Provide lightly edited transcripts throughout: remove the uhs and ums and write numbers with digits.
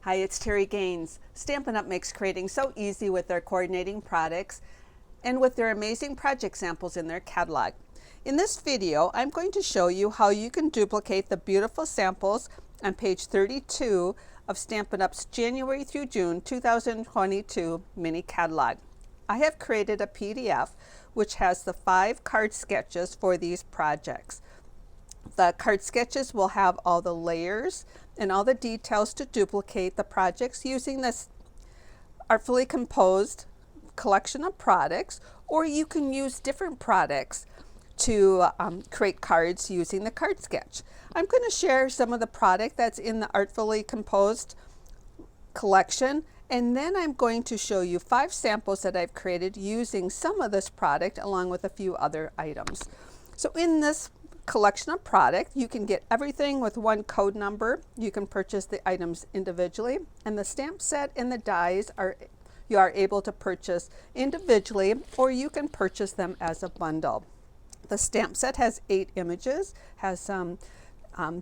Hi, it's Terry Gaines. Stampin' Up! Makes creating so easy with their coordinating products and with their amazing project samples in their catalog. In this video, I'm going to show you how you can duplicate the beautiful samples on page 32 of Stampin' Up's January through June 2022 mini catalog. I have created a PDF which has the 5 card sketches for these projects. The card sketches will have all the layers and all the details to duplicate the projects using this Artfully Composed collection of products, or you can use different products to create cards using the card sketch. I'm going to share some of the product that's in the Artfully Composed collection, and then I'm going to show you 5 samples that I've created using some of this product along with a few other items. So in this collection of product, you can get everything with one code number. You can purchase the items individually, and the stamp set and the dies you are able to purchase individually, or you can purchase them as a bundle. The stamp set has 8 images, has some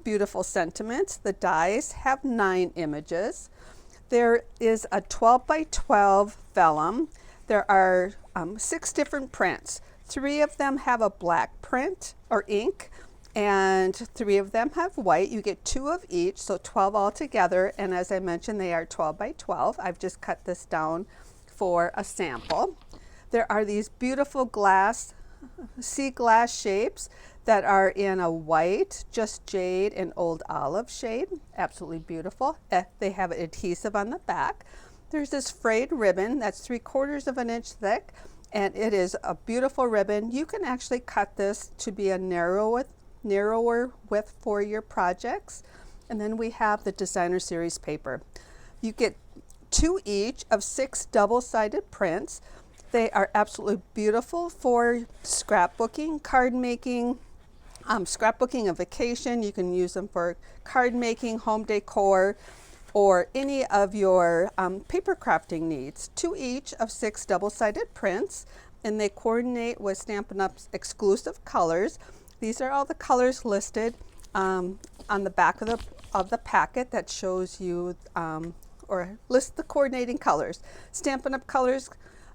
beautiful sentiments. The dies have 9 images. There is a 12 by 12 vellum. There are 6 different prints. 3 of them have a black print or ink, and 3 of them have white. You get 2 of each, so 12 altogether, and as I mentioned, they are 12 by 12. I've just cut this down for a sample. There are these beautiful sea glass shapes that are in a white, just jade, and old olive shade. Absolutely beautiful. They have adhesive on the back. There's this frayed ribbon that's 3/4 of an inch thick, and it is a beautiful ribbon. You can actually cut this to be a narrower width for your projects. And then we have the designer series paper. You get 2 each of 6 double-sided prints. They are absolutely beautiful for scrapbooking, card making, scrapbooking a vacation. You can use them for card making, home decor, or any of your paper crafting needs. 2 each of 6 double-sided prints, and they coordinate with Stampin' Up's exclusive colors. These are all the colors listed on the back of the packet that shows you or lists the coordinating colors. Stampin' Up colors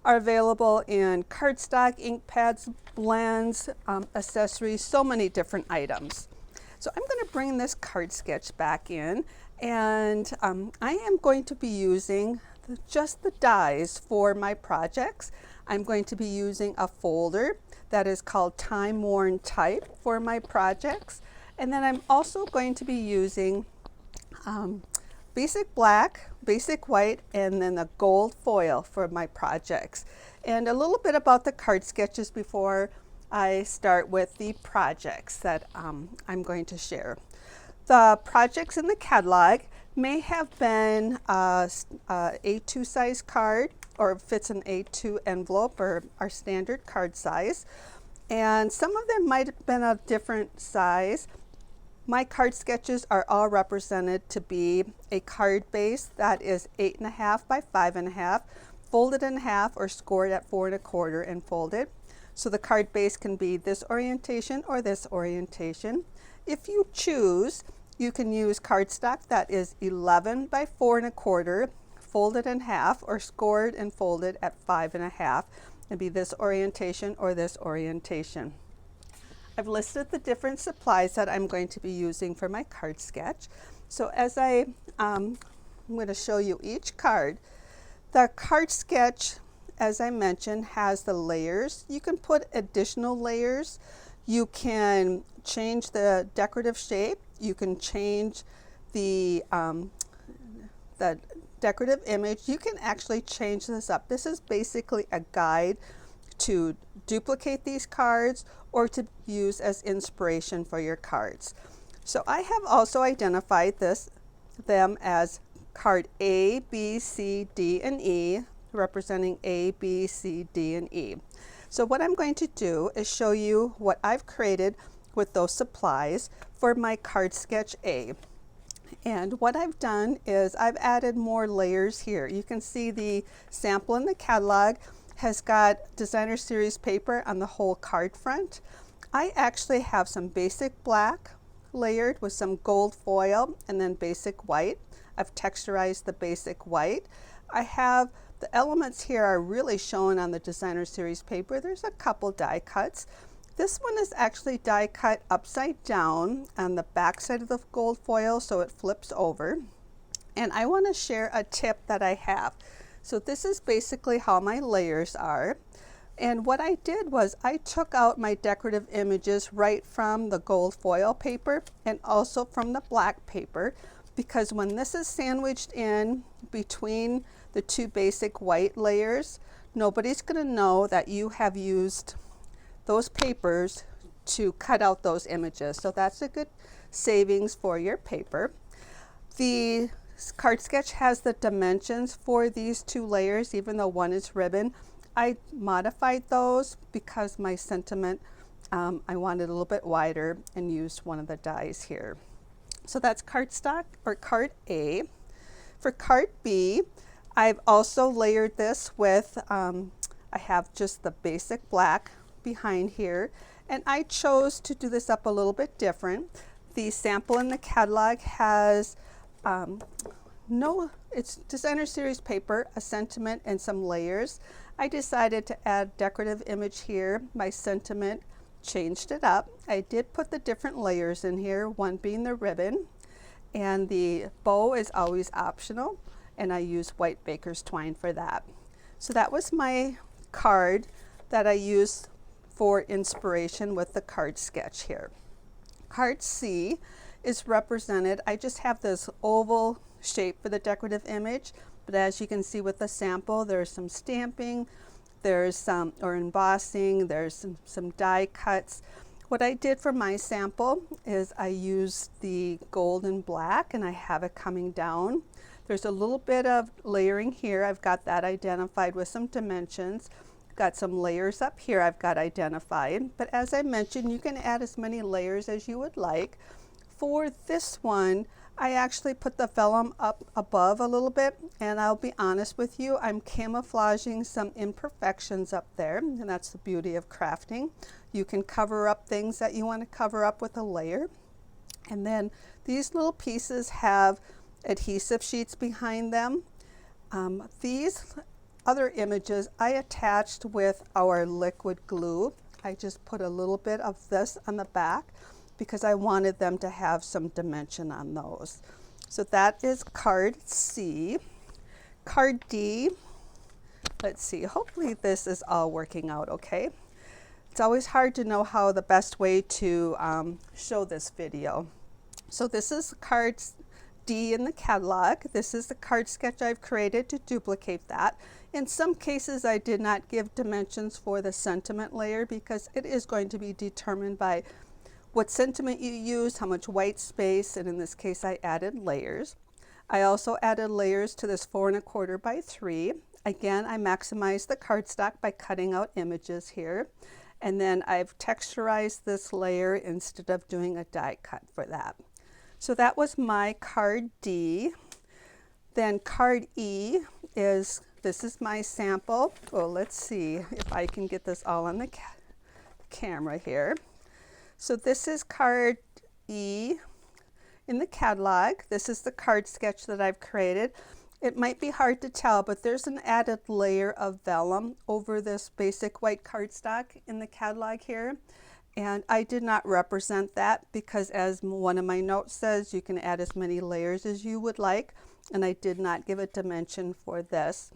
are available in cardstock, ink pads, blends, accessories, so many different items. So I'm going to bring this card sketch back in, and I am going to be using just the dies for my projects. I'm going to be using a folder that is called Time Worn Type for my projects, and then I'm also going to be using basic black, basic white, and then a gold foil for my projects. And a little bit about the card sketches before I start with the projects that I'm going to share. The projects in the catalog may have been a A2 size card, or fits an A2 envelope, or our standard card size. And some of them might have been a different size. My card sketches are all represented to be a card base that is 8.5 by 5.5, folded in half or scored at 4 1/4 and folded. So the card base can be this orientation or this orientation. If you choose, you can use cardstock that is 11 by 4 1/4, folded in half or scored and folded at 5 1/2, and be this orientation or this orientation. I've listed the different supplies that I'm going to be using for my card sketch. So as I'm going to show you each card. The card sketch, as I mentioned, has the layers. You can put additional layers. You can change the decorative shape. You can change the decorative image. You can actually change this up. This is basically a guide to duplicate these cards or to use as inspiration for your cards. So I have also identified them as card A, B, C, D, and E, representing A, B, C, D, and E. So what I'm going to do is show you what I've created with those supplies for my card sketch A. And what I've done is I've added more layers here. You can see the sample in the catalog has got designer series paper on the whole card front. I actually have some basic black layered with some gold foil and then basic white. I've texturized the basic white. I have the elements here are really shown on the designer series paper. There's a couple die cuts. This one is actually die cut upside down on the back side of the gold foil, so it flips over. And I want to share a tip that I have. So this is basically how my layers are. And what I did was I took out my decorative images right from the gold foil paper and also from the black paper, because when this is sandwiched in between the two basic white layers, nobody's going to know that you have used those papers to cut out those images. So that's a good savings for your paper. The card sketch has the dimensions for these two layers, even though one is ribbon. I modified those because my sentiment, I wanted a little bit wider and used one of the dies here. So that's cardstock or card A. For card B, I've also layered this with, I have just the basic black behind here, and I chose to do this up a little bit different. The sample in the catalog has it's designer series paper, a sentiment, and some layers. I decided to add decorative image here. My sentiment, changed it up. I did put the different layers in here, one being the ribbon, and the bow is always optional, and I use white baker's twine for that. So that was my card that I used for inspiration with the card sketch here. Card C is represented, I just have this oval shape for the decorative image, but as you can see with the sample, there's some stamping, there's some embossing, there's some die cuts. What I did for my sample is I used the gold and black, and I have it coming down. There's a little bit of layering here. I've got that identified with some dimensions. Got some layers up here I've got identified, but as I mentioned, you can add as many layers as you would like. For this one, I actually put the vellum up above a little bit, and I'll be honest with you, I'm camouflaging some imperfections up there, and that's the beauty of crafting. You can cover up things that you want to cover up with a layer. And then these little pieces have adhesive sheets behind them. These other images I attached with our liquid glue. I just put a little bit of this on the back because I wanted them to have some dimension on those. So that is card C. Card D, let's see, hopefully this is all working out okay. It's always hard to know how the best way to show this video. So this is card D in the catalog. This is the card sketch I've created to duplicate that. In some cases I did not give dimensions for the sentiment layer because it is going to be determined by what sentiment you use, how much white space, and in this case I added layers. I also added layers to this 4 1/4 by 3. Again, I maximized the cardstock by cutting out images here. And then I've texturized this layer instead of doing a die cut for that. So that was my card D. Then card E is, this is my sample. Well, let's see if I can get this all on the camera here. So this is card E in the catalog. This is the card sketch that I've created. It might be hard to tell, but there's an added layer of vellum over this basic white cardstock in the catalog here. And I did not represent that because, as one of my notes says, you can add as many layers as you would like. And I did not give a dimension for this.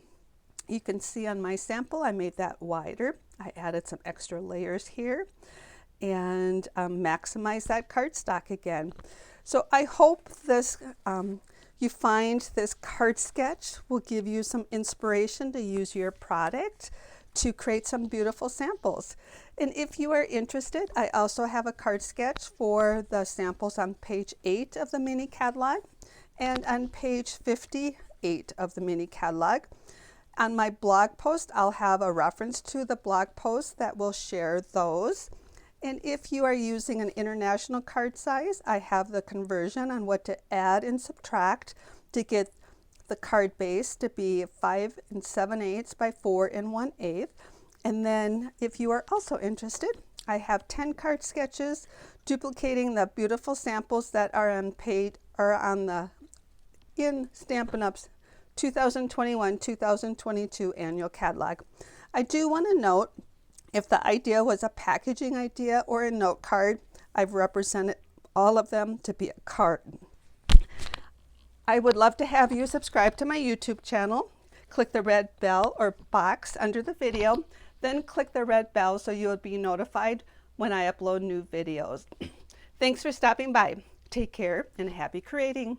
You can see on my sample, I made that wider. I added some extra layers here and maximize that cardstock again. So I hope this you find this card sketch will give you some inspiration to use your product to create some beautiful samples. And if you are interested, I also have a card sketch for the samples on page 8 of the mini catalog and on page 58 of the mini catalog. On my blog post, I'll have a reference to the blog post that will share those. And if you are using an international card size, I have the conversion on what to add and subtract to get the card base to be 5 7/8 by 4 1/8. And then if you are also interested, I have 10 card sketches duplicating the beautiful samples that are on the in Stampin' Up's 2021-2022 Annual Catalog. I do want to note, if the idea was a packaging idea or a note card, I've represented all of them to be a card. I would love to have you subscribe to my YouTube channel. Click the red bell or box under the video, then click the red bell so you'll be notified when I upload new videos. Thanks for stopping by. Take care and happy creating.